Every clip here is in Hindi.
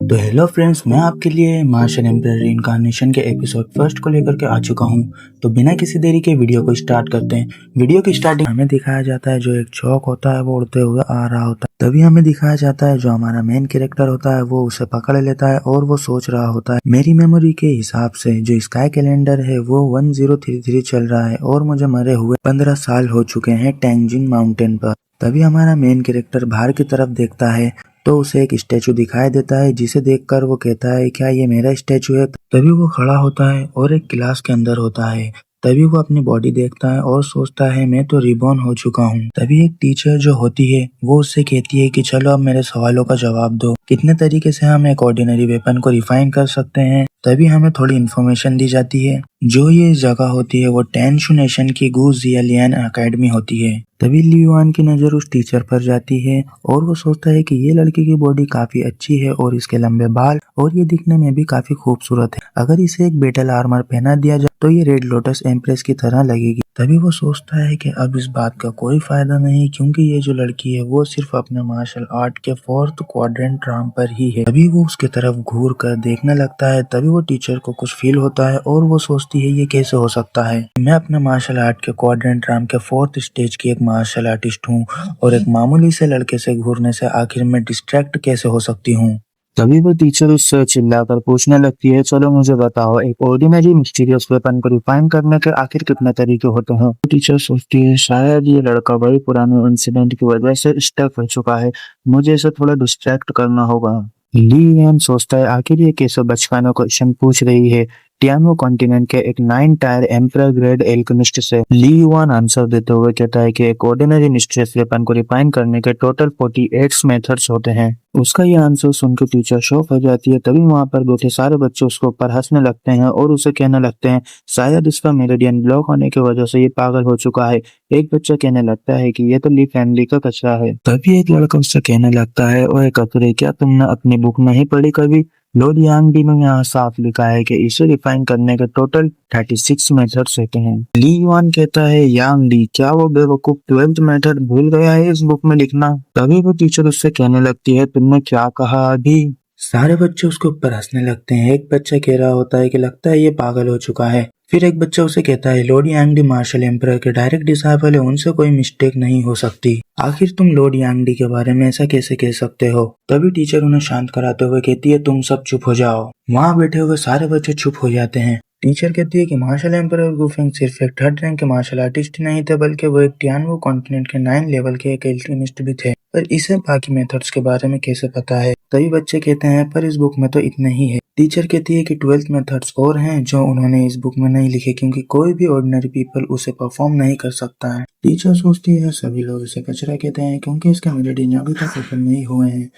तो हेलो फ्रेंड्स, मैं आपके लिए मार्शल एम्परर इनकार्नेशन के एपिसोड फर्स्ट को लेकर के आ चुका हूं। तो बिना किसी देरी के वीडियो को स्टार्ट करते हैं। वीडियो की स्टार्टिंग हमें दिखाया जाता है जो एक चौक होता है वो उड़ते हुए आ रहा होता है। तभी हमें दिखाया जाता है जो हमारा मेन कैरेक्टर होता है वो उसे पकड़ लेता है और वो सोच रहा होता है मेरी मेमोरी के हिसाब से जो स्काई कैलेंडर है वो 1033 चल रहा है और मुझे मरे हुए 15 साल हो चुके हैं टेंजिन माउंटेन पर। तभी हमारा मेन कैरेक्टर बाहर की तरफ देखता है तो उसे एक स्टैचू दिखाई देता है जिसे देखकर वो कहता है क्या ये मेरा स्टैचू है। तभी वो खड़ा होता है और एक क्लास के अंदर होता है। तभी वो अपनी बॉडी देखता है और सोचता है मैं तो रिबॉर्न हो चुका हूँ। तभी एक टीचर जो होती है वो उससे कहती है कि चलो अब मेरे सवालों का जवाब दो, कितने तरीके से हम एक ऑर्डिनरी वेपन को रिफाइन कर सकते हैं। तभी हमें थोड़ी इन्फॉर्मेशन दी जाती है जो ये जगह होती है वो टेंशु नेशन की गू जियालियन एकेडमी होती है। तभी लियुआन की नजर उस टीचर पर जाती है और वो सोचता है कि ये लड़की की बॉडी काफी अच्छी है और इसके लंबे बाल और ये दिखने में भी काफी खूबसूरत है। अगर इसे एक बेटल आर्मर पहना दिया जाए तो ये रेड लोटस एम्प्रेस की तरह लगेगी। तभी वो सोचता है कि अब इस बात का कोई फायदा नहीं क्योंकि ये जो लड़की है वो सिर्फ अपने मार्शल आर्ट के 4th क्वाड्रेंट राम पर ही है। तभी वो उसके तरफ घूर कर देखने लगता है। तभी वो टीचर को कुछ फील होता है और वो सोचती है ये कैसे हो सकता है, मैं अपने मार्शल आर्ट के क्वाड्रेंट राम के 4th स्टेज की एक मार्शल आर्टिस्ट हूँ और एक मामूली से लड़के से घूरने से आखिर में डिस्ट्रैक्ट कैसे हो सकती हूँ। तभी वो टीचर उससे चिल्लाकर पूछने लगती है चलो मुझे बताओ एक ऑर्डिनरी मिस्टीरियस वेपन को रिफाइन करने के आखिर कितने तरीके होते हैं। तो टीचर सोचती है शायद ये लड़का बड़े पुराने इंसिडेंट की वजह से स्टक हो चुका है, मुझे इसे थोड़ा डिस्ट्रैक्ट करना होगा। ली एन सोचता है आखिर ये कैसे बचकाना क्वेश्चन पूछ रही है। टियानो कॉन्टिनेंट के एक 9 टायर एम्परर ग्रेड एल्केमिस्ट से ली युआन आंसर देते हुए कहता है कि एक ऑर्डिनरी मिस्ट्रेस वेपन को रिफाइन करने के टोटल 48 मेथड्स होते हैं। उसका ये आंसर सुनकर टीचर शॉक हो जाती है। तभी वहां पर बैठे सारे बच्चे उसके ऊपर हंसने लगते हैं और उसे कहने लगते हैं शायद इसका मेरिडियन ब्लॉक होने की वजह से ये पागल हो चुका है। एक बच्चा कहने लगता है कि ये तो ली फैमिली का कचरा है। तभी एक लड़का उससे कहने लगता है ओए कतरे, क्या तुमने अपनी बुक नहीं पढ़ी कभी? लॉर्ड यांगडी में यहाँ साफ लिखा है कि इसे रिफाइन करने के टोटल 36 मेथड्स होते हैं। ली युआन कहता है यांगडी, क्या वो बेवकूफ 12th मेथड भूल गया है इस बुक में लिखना? तभी वो टीचर उससे कहने लगती है तुमने क्या कहा अभी? सारे बच्चे उसके ऊपर हंसने लगते हैं। एक बच्चा कह रहा होता है कि लगता है ये पागल हो चुका है। फिर एक बच्चा उसे कहता है लॉर्ड यांगडी मार्शल एम्परर के डायरेक्ट डिसाइपल है, उनसे कोई मिस्टेक नहीं हो सकती। आखिर तुम लॉर्ड यांगडी के बारे में ऐसा कैसे कह सकते हो? तभी टीचर उन्हें शांत कराते हुए कहती है तुम सब चुप हो जाओ। वहाँ बैठे हुए सारे बच्चे चुप हो जाते हैं। टीचर कहती है कि मार्शल एम्परर गुफेंग सिर्फ एक 3rd रैंक के मार्शल आर्टिस्ट नहीं थे बल्कि वो एक टियानो कॉन्टिनेंट के 9 लेवल के एक एल्केमिस्ट भी थे। पर इसे बाकी मेथड्स के बारे में कैसे पता है? तभी बच्चे कहते हैं पर इस बुक में तो इतने ही है। टीचर कहती है कि 12th मेथड्स और हैं जो उन्होंने इस बुक में नहीं लिखे क्योंकि कोई भी ऑर्डिनरी पीपल उसे परफॉर्म नहीं कर सकता है। टीचर सोचती है सभी लोग इसे कचरा कहते हैं क्योंकि इसके मेरिडियन अभी तक ओपन नहीं हुए हैं,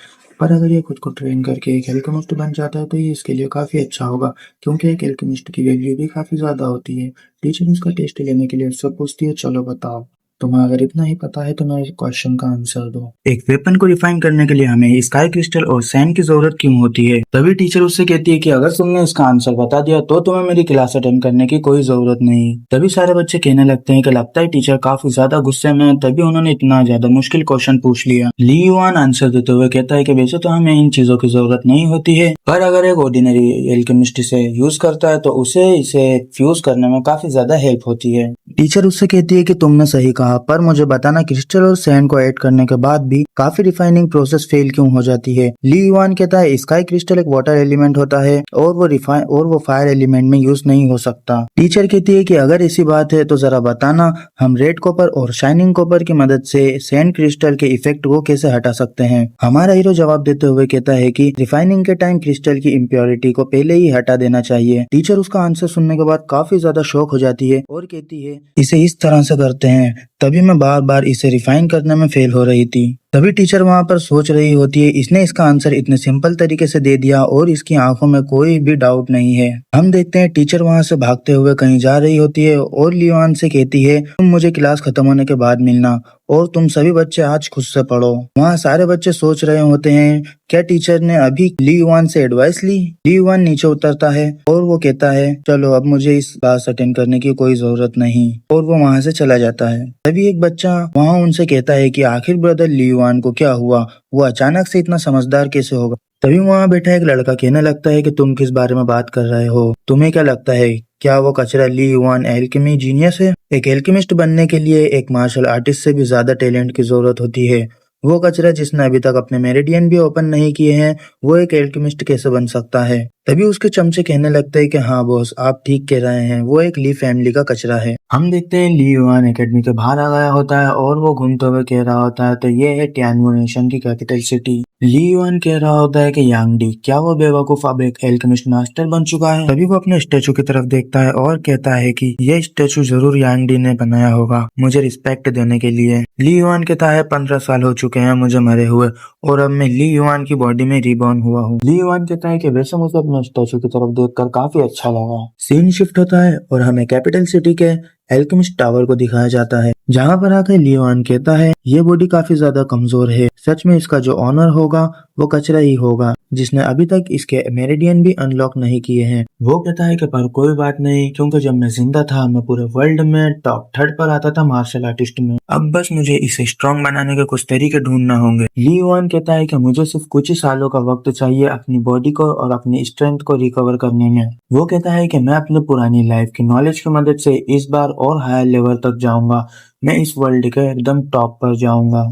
पर अगर ये खुद को ट्रेन करके एक एल्केमिस्ट बन जाता है तो ये इसके लिए काफी अच्छा होगा क्योंकि एक एल्केमिस्ट की वैल्यू भी काफी ज्यादा होती है। टीचर उसका टेस्ट लेने के लिए उससे पूछती है चलो बताओ तुम्हें अगर इतना ही पता है तो मेरे क्वेश्चन का आंसर दो। एक वेपन को रिफाइन करने के लिए हमें स्काई क्रिस्टल और सैंड की जरूरत क्यों होती है? तभी टीचर उससे कहती है कि अगर तुमने इसका आंसर बता दिया तो तुम्हें मेरी क्लास अटेंड करने की कोई जरूरत नहीं। तभी सारे बच्चे कहने लगते हैं कि लगता है टीचर काफी ज्यादा गुस्से में है तभी उन्होंने इतना ज्यादा मुश्किल क्वेश्चन पूछ लिया। ली युआन आंसर देते हुए कहता है कि वैसे तो हमें इन चीजों की जरूरत नहीं होती है, पर अगर एक ऑर्डिनरी एल्केमिस्ट इसे यूज करता है तो उसे इसे फ्यूज करने में काफी ज्यादा हेल्प होती है। टीचर उससे कहती है कि तुमने सही कहा, पर मुझे बताना क्रिस्टल और सैंड को ऐड करने के बाद भी काफी रिफाइनिंग प्रोसेस फेल क्यों हो जाती है? ली युआन कहता है स्काई क्रिस्टल एक वाटर एलिमेंट होता है और वो फायर एलिमेंट में यूज नहीं हो सकता। टीचर कहती है कि अगर ऐसी बात है तो जरा बताना हम रेड कॉपर और शाइनिंग कॉपर की मदद से सैंड क्रिस्टल के इफेक्ट को कैसे हटा सकते हैं? हमारा हीरो जवाब देते हुए कहता है कि रिफाइनिंग के टाइम क्रिस्टल की इम्प्योरिटी को पहले ही हटा देना चाहिए। टीचर उसका आंसर सुनने के बाद काफी ज्यादा शॉक हो जाती है और कहती है इसे इस तरह से करते हैं, तभी मैं बार बार इसे रिफाइन करने में फेल हो रही थी। तभी टीचर वहाँ पर सोच रही होती है इसने इसका आंसर इतने सिंपल तरीके से दे दिया और इसकी आंखों में कोई भी डाउट नहीं है। हम देखते हैं टीचर वहाँ से भागते हुए कहीं जा रही होती है और लियोन से कहती है तुम मुझे क्लास खत्म होने के बाद मिलना और तुम सभी बच्चे आज खुद से पढ़ो। वहाँ सारे बच्चे सोच रहे होते हैं क्या टीचर ने अभी ली युआन से एडवाइस ली? ली युआन नीचे उतरता है और वो कहता है चलो अब मुझे इस क्लास अटेंड करने की कोई जरूरत नहीं और वो वहाँ से चला जाता है। तभी एक बच्चा वहाँ उनसे कहता है कि आखिर ब्रदर ली युआन को क्या हुआ, वो अचानक से इतना समझदार कैसे होगा? तभी वहाँ बैठा एक लड़का कहने लगता है कि तुम किस बारे में बात कर रहे हो, तुम्हें क्या लगता है क्या वो कचरा ली युआन एल्केमी जीनियस है? एक एल्केमिस्ट बनने के लिए एक मार्शल आर्टिस्ट से भी ज्यादा टैलेंट की जरूरत होती है। वो कचरा जिसने अभी तक अपने मेरिडियन भी ओपन नहीं किए हैं, वो एक एल्केमिस्ट कैसे बन सकता है? तभी उसके चमचे कहने लगते हैं कि हाँ बॉस, आप ठीक कह रहे हैं, वो एक ली फैमिली का कचरा है। हम देखते हैं ली युआन एकेडमी के बाहर आ गया होता है और वो घूमते हुए कह रहा होता है, तो ये है टियानवो नेशन की कैपिटल सिटी। ली युआन कह रहा होता है कि यांगडी, क्या वो बेवकूफ अब एक एल्केमिस्ट मास्टर बन चुका है? तभी वो अपने स्टेचू की तरफ देखता है और कहता है कि ये स्टेचू जरूर यांगडी ने बनाया होगा मुझे रिस्पेक्ट देने के लिए। ली युआन कहता है 15 साल हो चुके हैं मुझे मरे हुए और अब मैं ली युआन की बॉडी में रिबॉर्न हुआ हूँ। ली युआन कहता है कि वैसे मुझे अपने स्टेचू की तरफ देखकर काफी अच्छा लगा। सीन शिफ्ट होता है और हमें कैपिटल सिटी के एल्केमिस्ट टावर को दिखाया जाता है, जहाँ पर आकर ली युआन कहता है ये बॉडी काफी ज्यादा कमजोर है, सच में इसका जो ऑनर होगा वो कचरा ही होगा जिसने अभी तक इसके मेरिडियन भी अनलॉक नहीं किए हैं। वो कहता है कि पर कोई बात नहीं, क्योंकि जब मैं जिंदा था मैं पूरे वर्ल्ड में टॉप 3 पर आता था मार्शल आर्टिस्ट में, अब बस मुझे इसे स्ट्रॉन्ग बनाने के कुछ तरीके ढूंढना होंगे। ली युआन कहता है कि मुझे सिर्फ कुछ ही सालों का वक्त चाहिए अपनी बॉडी को और अपनी स्ट्रेंथ को रिकवर करने में। वो कहता है कि मैं अपनी पुरानी लाइफ की नॉलेज की मदद से इस बार और हायर लेवल तक जाऊंगा, मैं इस वर्ल्ड के एकदम टॉप पर जाऊंगा।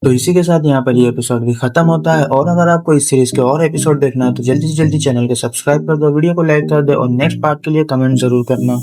तो इसी के साथ यहाँ पर ये एपिसोड भी खत्म होता है और अगर आपको इस सीरीज के और एपिसोड देखना है तो जल्दी से जल्दी चैनल को सब्सक्राइब कर दो, वीडियो को लाइक कर दो और नेक्स्ट पार्ट के लिए कमेंट जरूर करना।